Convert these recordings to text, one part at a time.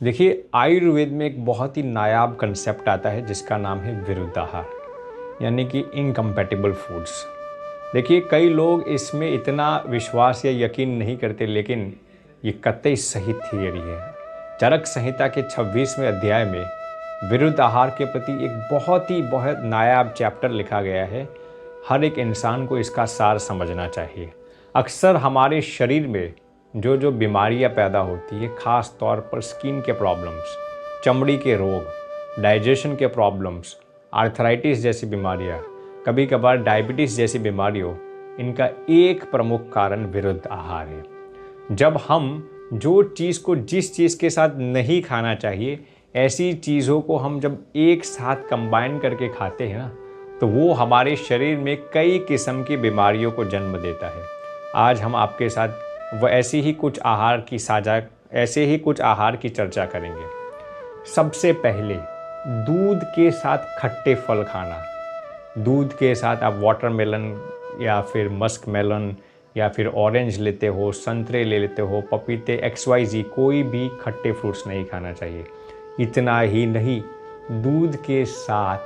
देखिए, आयुर्वेद में एक बहुत ही नायाब कंसेप्ट आता है जिसका नाम है विरुद्धाहार, यानी कि इनकम्पैटिबल फूड्स। देखिए, कई लोग इसमें इतना विश्वास या यकीन नहीं करते, लेकिन ये कतई सही थियरी है। चरक संहिता के 26वें अध्याय में विरुद्ध आहार के प्रति एक बहुत नायाब चैप्टर लिखा गया है। हर एक इंसान को इसका सार समझना चाहिए। अक्सर हमारे शरीर में जो जो बीमारियां पैदा होती है, ख़ास तौर पर स्किन के प्रॉब्लम्स, चमड़ी के रोग, डाइजेशन के प्रॉब्लम्स, आर्थराइटिस जैसी बीमारियां, कभी कभार डायबिटीज़ जैसी बीमारियों, इनका एक प्रमुख कारण विरुद्ध आहार है। जब हम जो चीज़ को जिस चीज़ के साथ नहीं खाना चाहिए, ऐसी चीज़ों को हम जब एक साथ कंबाइन करके खाते हैं ना, तो वो हमारे शरीर में कई किस्म की बीमारियों को जन्म देता है। आज हम आपके साथ वो ऐसे ही कुछ आहार की चर्चा करेंगे। सबसे पहले, दूध के साथ खट्टे फल खाना। दूध के साथ आप वाटरमेलन या फिर मस्क मेलन या फिर ऑरेंज लेते हो, संतरे ले लेते हो, पपीते, XYZ, कोई भी खट्टे फ्रूट्स नहीं खाना चाहिए। इतना ही नहीं, दूध के साथ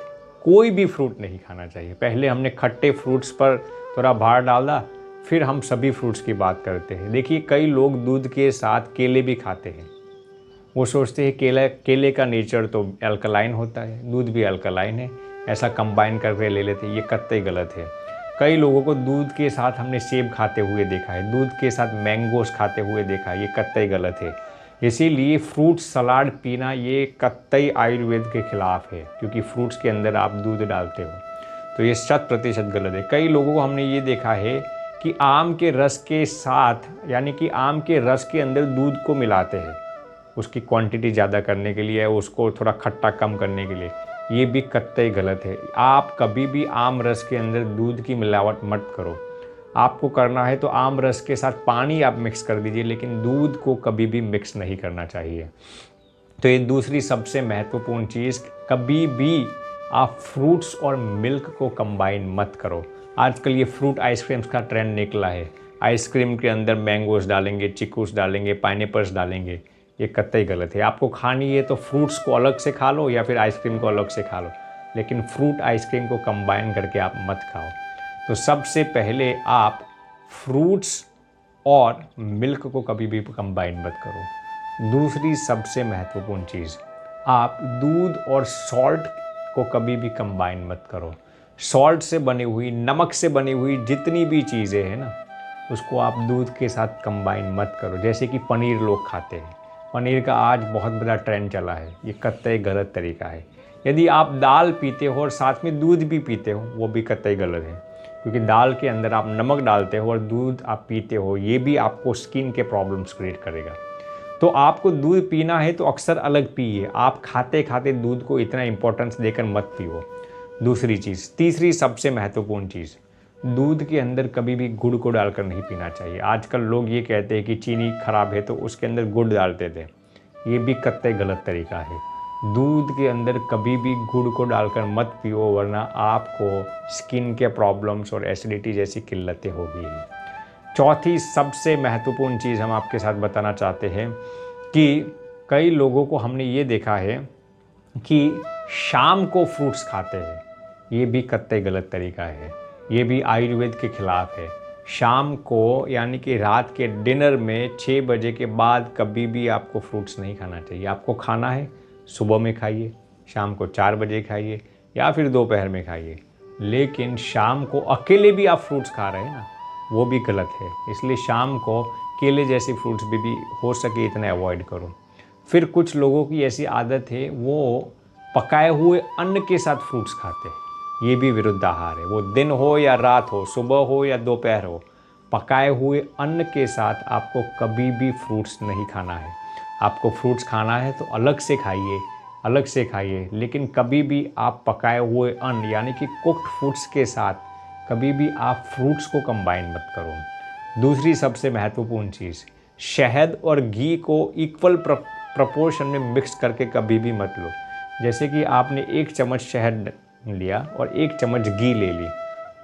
कोई भी फ्रूट नहीं खाना चाहिए। पहले हमने खट्टे फ्रूट्स पर थोड़ा भार डाला, फिर हम सभी फ्रूट्स की बात करते हैं। देखिए, कई लोग दूध के साथ केले भी खाते हैं। वो सोचते हैं केले का नेचर तो अल्कलाइन होता है, दूध भी अल्कलाइन है, ऐसा कंबाइन करके ले लेते हैं। ये कतई गलत है। कई लोगों को दूध के साथ हमने सेब खाते हुए देखा है, दूध के साथ मैंगोस खाते हुए देखा है। ये कतई गलत है। इसीलिए फ्रूट सलाद पीना ये कतई आयुर्वेद के खिलाफ है, क्योंकि फ्रूट्स के अंदर आप दूध डालते हो, तो ये 100% गलत है। कई लोगों को हमने ये देखा है कि आम के रस के साथ, यानी कि आम के रस के अंदर दूध को मिलाते हैं, उसकी क्वांटिटी ज़्यादा करने के लिए, उसको थोड़ा खट्टा कम करने के लिए। ये भी कतई गलत है। आप कभी भी आम रस के अंदर दूध की मिलावट मत करो। आपको करना है तो आम रस के साथ पानी आप मिक्स कर दीजिए, लेकिन दूध को कभी भी मिक्स नहीं करना चाहिए। तो ये दूसरी सबसे महत्वपूर्ण चीज़, कभी भी आप फ्रूट्स और मिल्क को कंबाइन मत करो। आजकल ये फ्रूट आइसक्रीम्स का ट्रेंड निकला है। आइसक्रीम के अंदर मैंगोस डालेंगे, चिकूस डालेंगे, पाइनएप्पल्स डालेंगे। ये कतई गलत है। आपको खानी है तो फ्रूट्स को अलग से खा लो या फिर आइसक्रीम को अलग से खा लो, लेकिन फ्रूट आइसक्रीम को कंबाइन करके आप मत खाओ। तो सबसे पहले आप फ्रूट्स और मिल्क को कभी भी कंबाइन मत करो। दूसरी सबसे महत्वपूर्ण चीज़, आप दूध और सॉल्ट को कभी भी कंबाइन मत करो। सॉल्ट से बनी हुई, नमक से बनी हुई जितनी भी चीज़ें हैं ना, उसको आप दूध के साथ कंबाइन मत करो। जैसे कि पनीर लोग खाते हैं, पनीर का आज बहुत बड़ा ट्रेंड चला है। ये कतई गलत तरीका है। यदि आप दाल पीते हो और साथ में दूध भी पीते हो, वो भी कतई गलत है, क्योंकि दाल के अंदर आप नमक डालते हो और दूध आप पीते हो। ये भी आपको स्किन के प्रॉब्लम्स क्रिएट करेगा। तो आपको दूध पीना है तो अक्सर अलग पिए। आप खाते खाते दूध को इतना इंपॉर्टेंस देकर मत पियो। दूसरी चीज़, तीसरी सबसे महत्वपूर्ण चीज़, दूध के अंदर कभी भी गुड़ को डालकर नहीं पीना चाहिए। आजकल लोग ये कहते हैं कि चीनी खराब है तो उसके अंदर गुड़ डालते थे। ये भी कतई गलत तरीका है। दूध के अंदर कभी भी गुड़ को डालकर मत पियो, वरना आपको स्किन के प्रॉब्लम्स और एसिडिटी जैसी किल्लतें होगी। चौथी सबसे महत्वपूर्ण चीज़ हम आपके साथ बताना चाहते हैं कि कई लोगों को हमने ये देखा है कि शाम को फ्रूट्स खाते हैं। ये भी कतई गलत तरीका है। ये भी आयुर्वेद के खिलाफ है। शाम को, यानी कि रात के डिनर में 6 बजे के बाद कभी भी आपको फ्रूट्स नहीं खाना चाहिए। आपको खाना है सुबह में खाइए, शाम को 4 बजे खाइए या फिर दोपहर में खाइए, लेकिन शाम को अकेले भी आप फ्रूट्स खा रहे हैं ना, वो भी गलत है। इसलिए शाम को केले जैसे फ्रूट्स भी हो सके इतना अवॉइड करो। फिर कुछ लोगों की ऐसी आदत है, वो पकाए हुए अन्न के साथ फ्रूट्स खाते हैं। ये भी विरुद्ध आहार है। वो दिन हो या रात हो, सुबह हो या दोपहर हो, पकाए हुए अन्न के साथ आपको कभी भी फ्रूट्स नहीं खाना है। आपको फ्रूट्स खाना है तो अलग से खाइए, अलग से खाइए, लेकिन कभी भी आप पकाए हुए अन्न, यानी कि कुक्ड फूड्स के साथ कभी भी आप फ्रूट्स को कंबाइन मत करो। दूसरी सबसे महत्वपूर्ण चीज़, शहद और घी को इक्वल प्रपोर्शन में मिक्स करके कभी भी मत लो। जैसे कि आपने 1 चम्मच शहद लिया और 1 चम्मच घी ले ली,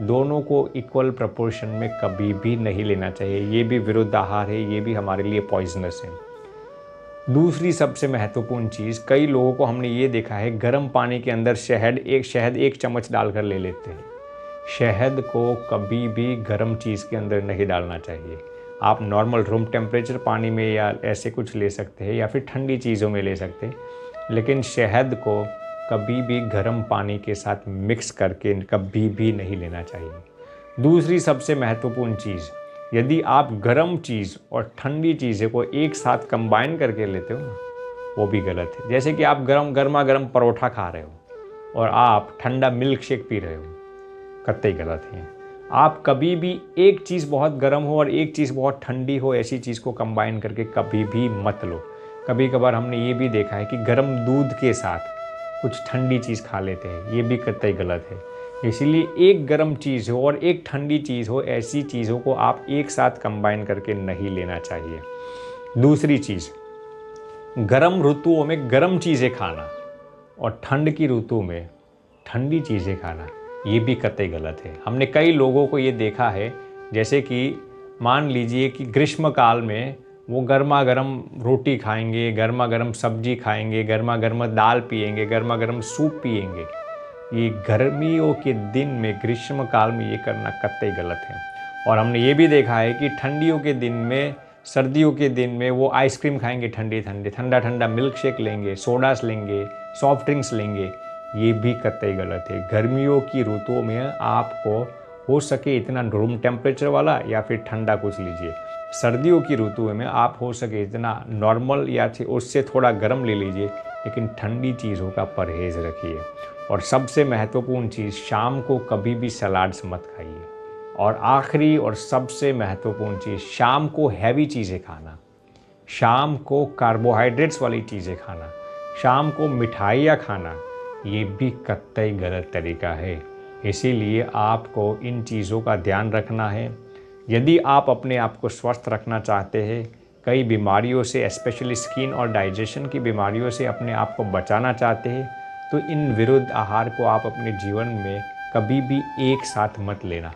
दोनों को इक्वल प्रोपोर्शन में कभी भी नहीं लेना चाहिए। ये भी विरुद्ध आहार है, ये भी हमारे लिए पॉइजनस है। दूसरी सबसे महत्वपूर्ण चीज़, कई लोगों को हमने ये देखा है गर्म पानी के अंदर शहद एक चम्मच डालकर ले लेते हैं। शहद को कभी भी गर्म चीज़ के अंदर नहीं डालना चाहिए। आप नॉर्मल रूम टेम्परेचर पानी में या ऐसे कुछ ले सकते हैं या फिर ठंडी चीज़ों में ले सकते हैं, लेकिन शहद को कभी भी गर्म पानी के साथ मिक्स करके कभी भी नहीं लेना चाहिए। दूसरी सबसे महत्वपूर्ण चीज़, यदि आप गर्म चीज़ और ठंडी चीज़ें को एक साथ कंबाइन करके लेते हो ना, वो भी गलत है। जैसे कि आप गर्मा गर्म परोठा खा रहे हो और आप ठंडा मिल्क शेक पी रहे हो, कतई गलत है। आप कभी भी एक चीज़ बहुत गर्म हो और एक चीज़ बहुत ठंडी हो, ऐसी चीज़ को कंबाइन करके कभी भी मत लो। कभी कभार हमने ये भी देखा है कि गर्म दूध के साथ कुछ ठंडी चीज़ खा लेते हैं, ये भी कतई गलत है। इसीलिए एक गर्म चीज़ हो और एक ठंडी चीज़ हो, ऐसी चीज़ों को आप एक साथ कंबाइन करके नहीं लेना चाहिए। दूसरी चीज़, गर्म ऋतुओं में गर्म चीज़ें खाना और ठंड की ऋतु में ठंडी चीज़ें खाना, ये भी कतई गलत है। हमने कई लोगों को ये देखा है, जैसे कि मान लीजिए कि ग्रीष्म काल में वो गर्मा गर्म रोटी खाएंगे, गर्मा गर्म सब्जी खाएंगे, गर्मा गर्म दाल पिएंगे, गर्मा गर्म सूप पिएंगे। ये गर्मियों के दिन में, ग्रीष्म काल में ये करना कतई गलत है। और हमने ये भी देखा है कि ठंडियों के दिन में, सर्दियों के दिन में वो आइसक्रीम खाएंगे, ठंडा ठंडा मिल्क शेक लेंगे, सोडास लेंगे, सॉफ्ट ड्रिंक्स लेंगे, ये भी कतई गलत है। गर्मियों की ऋतुओं में आपको हो सके इतना रूम टेम्परेचर वाला या फिर ठंडा कुछ लीजिए। सर्दियों की ऋतु में आप हो सके इतना नॉर्मल या उससे थोड़ा गर्म ले लीजिए, लेकिन ठंडी चीज़ों का परहेज़ रखिए। और सबसे महत्वपूर्ण चीज़, शाम को कभी भी सलाड्स मत खाइए। और आखिरी और सबसे महत्वपूर्ण चीज़, शाम को हैवी चीज़ें खाना, शाम को कार्बोहाइड्रेट्स वाली चीज़ें खाना, शाम को मिठाइयाँ खाना, ये भी कतई गलत तरीका है। इसीलिए आपको इन चीज़ों का ध्यान रखना है। यदि आप अपने आप को स्वस्थ रखना चाहते हैं, कई बीमारियों से, स्पेशली स्किन और डाइजेशन की बीमारियों से अपने आप को बचाना चाहते हैं, तो इन विरुद्ध आहार को आप अपने जीवन में कभी भी एक साथ मत लेना।